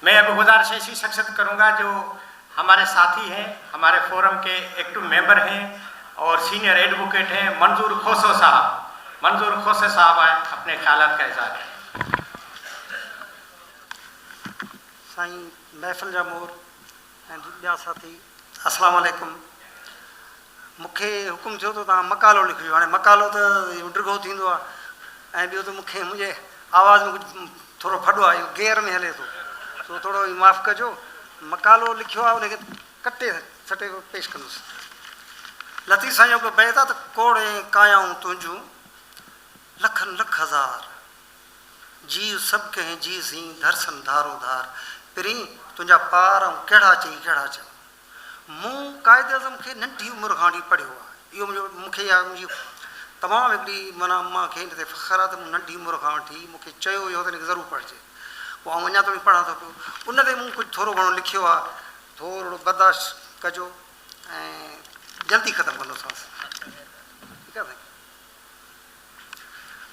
मैं अब गुजारिश ऐसी शख्सियत करूँगा जो हमारे साथी हैं, हमारे फोरम के एक्टिव मेंबर हैं और सीनियर एडवोकेट हैं, मंजूर कोसो साहब। मंजूर कोसो साहब आए अपने ख्यालात का इज़हार करें। साईं महफ़िल जा मोर ऐं ॿिया साथी, अस्सलाम वालेकुम। मूंखे हुकुम थियो त तव्हां मकालो लिखियो। हाणे मकालो त डिघो थींदो आहे ऐं ॿियो त मूंखे मुंहिंजे आवाज़ में कुझु थोरो फॾो आहे, गेयर में हले थो, सो थोरो माफ़ु कजो। मकालो लिखियो आहे, उनखे कटे सटे पेश कंदुसि। लती साईं को बैदा त कोड़े कायाऊं तुंहिंजूं लखनि लख हज़ार जीव सभु कंहिं जी सी दर्शन धारो धार। पहिरीं तुंहिंजा पार ऐं कहिड़ा चई कहिड़ा चओ। मूं क़ाइदे आज़म खे नंढी उमिरि खां वठी पढ़ियो आहे। इहो मूंखे मुंहिंजी तमामु हिकिड़ी माना मां खे हिन ते फ़ख़्रु आहे त मूं नंढी उमिरि खां वठी मूंखे चयो वियो त हिनखे ज़रूरु पढ़िजे, पोइ आउं अञा ताईं पढ़ां थो पियो। उन ते मूं कुझु थोरो घणो लिखियो आहे, थोरो बर्दाश्त कजो ऐं जल्दी ख़तमु कंदोसांसि, ठीकु आहे साईं।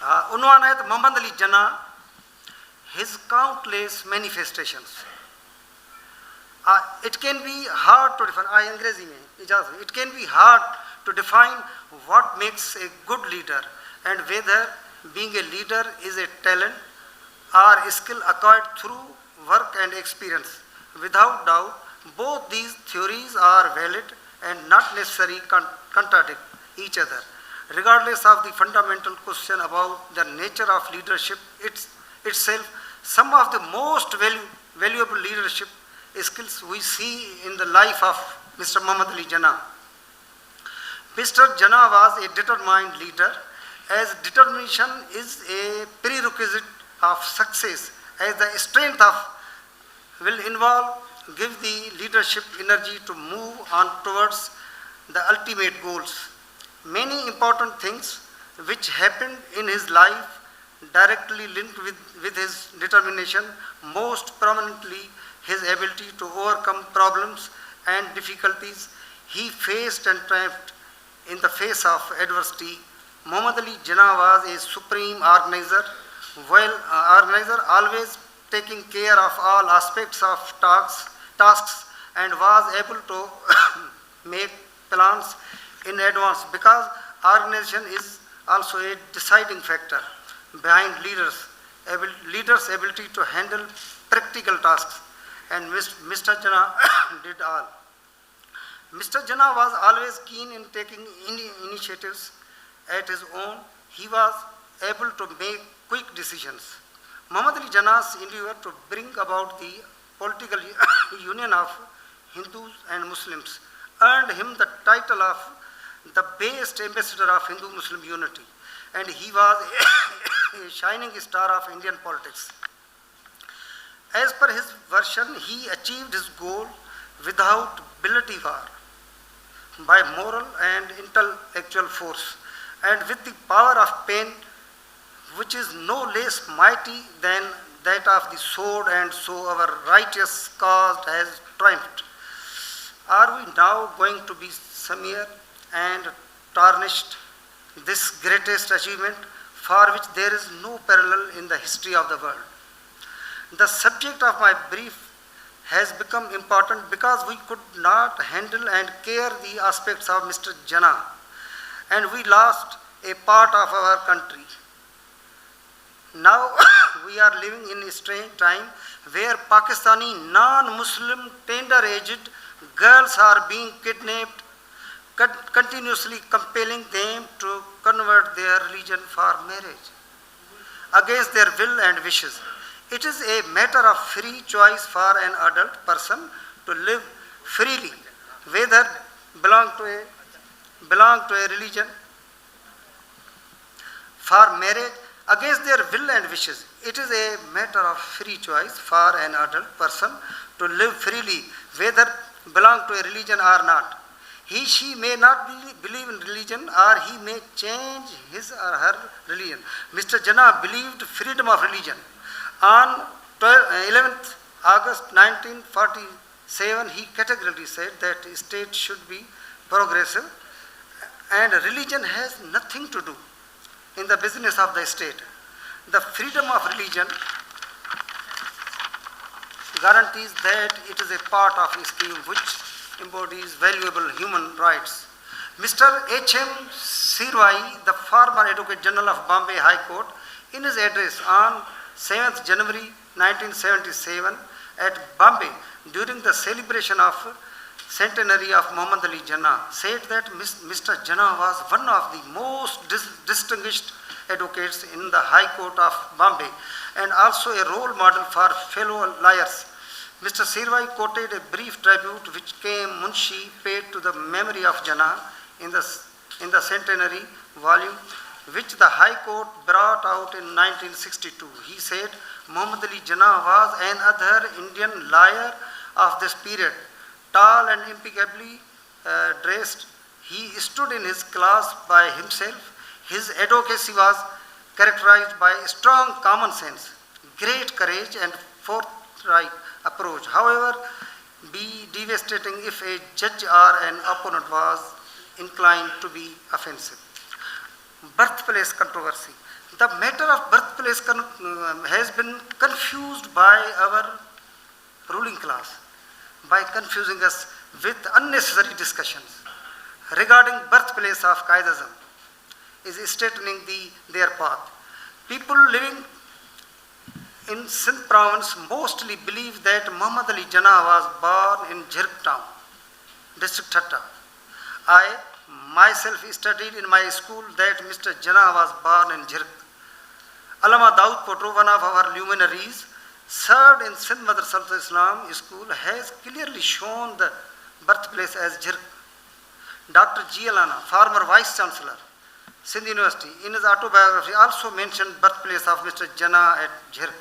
हा, उनवान आहे त मोहम्मद अली जना, his countless manifestations. It can be hard to define. अंग्रेजी में इजाज़त। It can be hard to define what makes a good leader and whether being a leader is a talent or a skill acquired through work and experience. Without doubt, both these theories are valid and not necessarily contradict each other. Regardless of the fundamental question about the nature of leadership itself, some of the most valuable leadership skills we see in the life of Mr. Muhammad Ali Jinnah. Mr. Jinnah was a determined leader, as determination is a prerequisite of success, as the strength of will involve give the leadership energy to move on towards the ultimate goals. Many important things which happened in his life directly linked with his determination, most prominently his ability to overcome problems and difficulties he faced and triumphed in the face of adversity. Muhammad Ali Jinnah was a supreme organizer, always taking care of all aspects of tasks and was able to make plans in advance, because organization is also a deciding factor behind leaders' ability to handle practical tasks, and Mr. Jinnah did all. Mr. Jinnah was always keen in taking initiatives at his own. He was able to make quick decisions. Muhammad Ali Jinnah's endeavor to bring about the political union of Hindus and Muslims earned him the title of the best ambassador of Hindu-Muslim unity, and he was a shining star of Indian politics. As per his version, he achieved his goal without ability war, by moral and intellectual force, and with the power of pen, which is no less mighty than that of the sword, and so our righteous cause has triumphed. Are we now going to be smeared and tarnished this greatest achievement, for which there is no parallel in the history of the world? The subject of my brief has become important because we could not handle and care the aspects of Mr. Jinnah, and we lost a part of our country. Now we are living in a strange time where Pakistani non-Muslim tender-aged girls are being kidnapped, continuously compelling them to convert their religion for marriage against their will and wishes. It is a matter of free choice for an adult person to live freely, whether belong to a religion for marriage against their will and wishes. It is a matter of free choice for an adult person to live freely, whether belong to a religion or not. She may not believe in religion, or he may change his or her religion. Mr. Jinnah believed freedom of religion. On 11th August 1947, he categorically said that the state should be progressive and religion has nothing to do in the business of the state. The freedom of religion guarantees that it is a part of a scheme which embodies valuable human rights. Mr. H.M. Sirwai, the former Advocate General of Bombay High Court, in his address on 7th January 1977 at Bombay during the celebration of centenary of Muhammad Ali Jinah, said that Mr. Jinah was one of the most distinguished advocates in the High Court of Bombay and also a role model for fellow lawyers. Mr. Sirwai quoted a brief tribute which came Munshi paid to the memory of Jinah in the centenary volume which the High Court brought out in 1962. He said, Muhammad Ali Jinah was another Indian lawyer of this period. Tall and impeccably dressed, he stood in his class by himself. His advocacy was characterized by strong common sense, great courage and forthright approach. However, be devastating if a judge or an opponent was inclined to be offensive. Birthplace controversy. The matter of birthplace has been confused by our ruling class by confusing us with unnecessary discussions regarding birthplace of Qaidism is straightening their path. People living in Sindh province mostly believe that Muhammad Ali Jinah was born in Jirg town, district Thatta. I myself studied in my school that Mr. Jinah was born in Jirg. Allama Daud Potro, one of our luminaries, served in Sindh Madrasa Islam school, has clearly shown the birthplace as Jirg. Dr. G. Alana, former Vice Chancellor, Sindh University, in his autobiography also mentioned birthplace of Mr. Jinah at Jirg.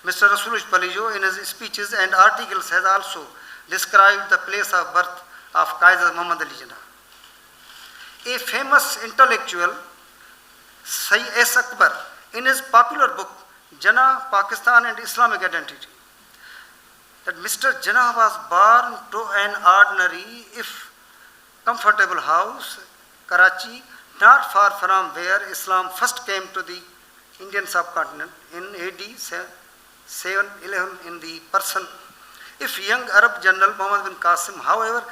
Mr. Rasulush Palijo, in his speeches and articles, has also described the place of birth of Kaiser Muhammad Ali Jinah. A famous intellectual, Sayyid S. Akbar, in his popular book, Jinah, Pakistan and Islamic Identity, that Mr. Jinah was born to an ordinary, if comfortable house, Karachi, not far from where Islam first came to the Indian subcontinent in AD 711 in the person. If young Arab General Muhammad bin Qasim, however,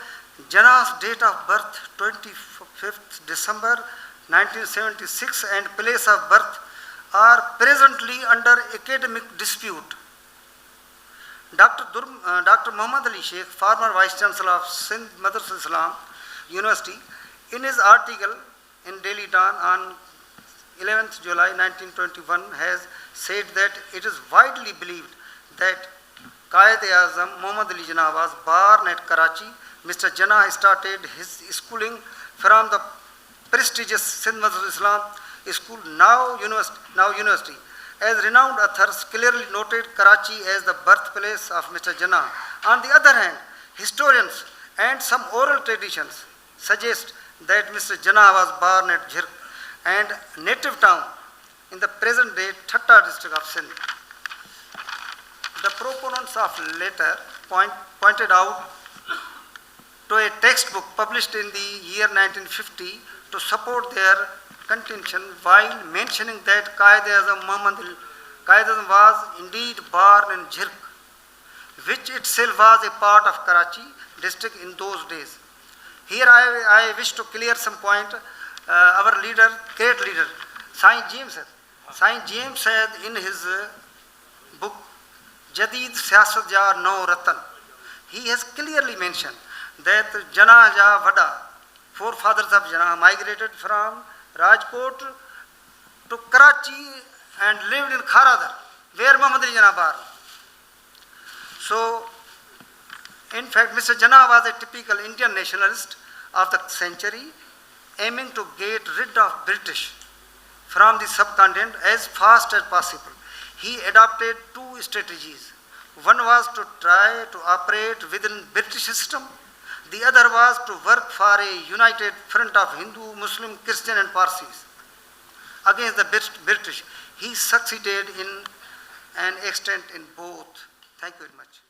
Jinah's date of birth, 25th December 1976, and place of birth are presently under academic dispute. Dr. Muhammad Ali Sheikh, former Vice Chancellor of Sindh Madrasa Islam University, in his article in Daily Dawn on 11th July 1921, has said that it is widely believed that Qaid-e-Azam Muhammad Ali Jinah was born at Karachi. Mr. Jinah started his schooling from the prestigious Sindh Madrasa Islam School, now university. As renowned authors clearly noted Karachi as the birthplace of Mr. Jinah. On the other hand, historians and some oral traditions suggest that Mr. Jinah was born at Jirg and native town in the present day Thatta district of Sindh. The proponents of letter pointed out to a textbook published in the year 1950 to support their contention while mentioning that Qaid-e-Azam was indeed born in Jirg, which itself was a part of Karachi district in those days. Here I wish to clear some point. Our leader, great leader, Saint James said in his book Jadid Siyasat Ja No Ratan, he has clearly mentioned that Janah Ja Vada, forefathers of Janah, migrated from Rajkot to Karachi and lived in Kharadar, where Muhammad Ali Jinah born. So, in fact, Mr. Jinah was a typical Indian nationalist of the century, aiming to get rid of British from the subcontinent as fast as possible. He adopted two strategies. One was to try to operate within British system. The other was to work for a united front of Hindu, Muslim, Christian and Parsis against the British. He succeeded in an extent in both. Thank you very much.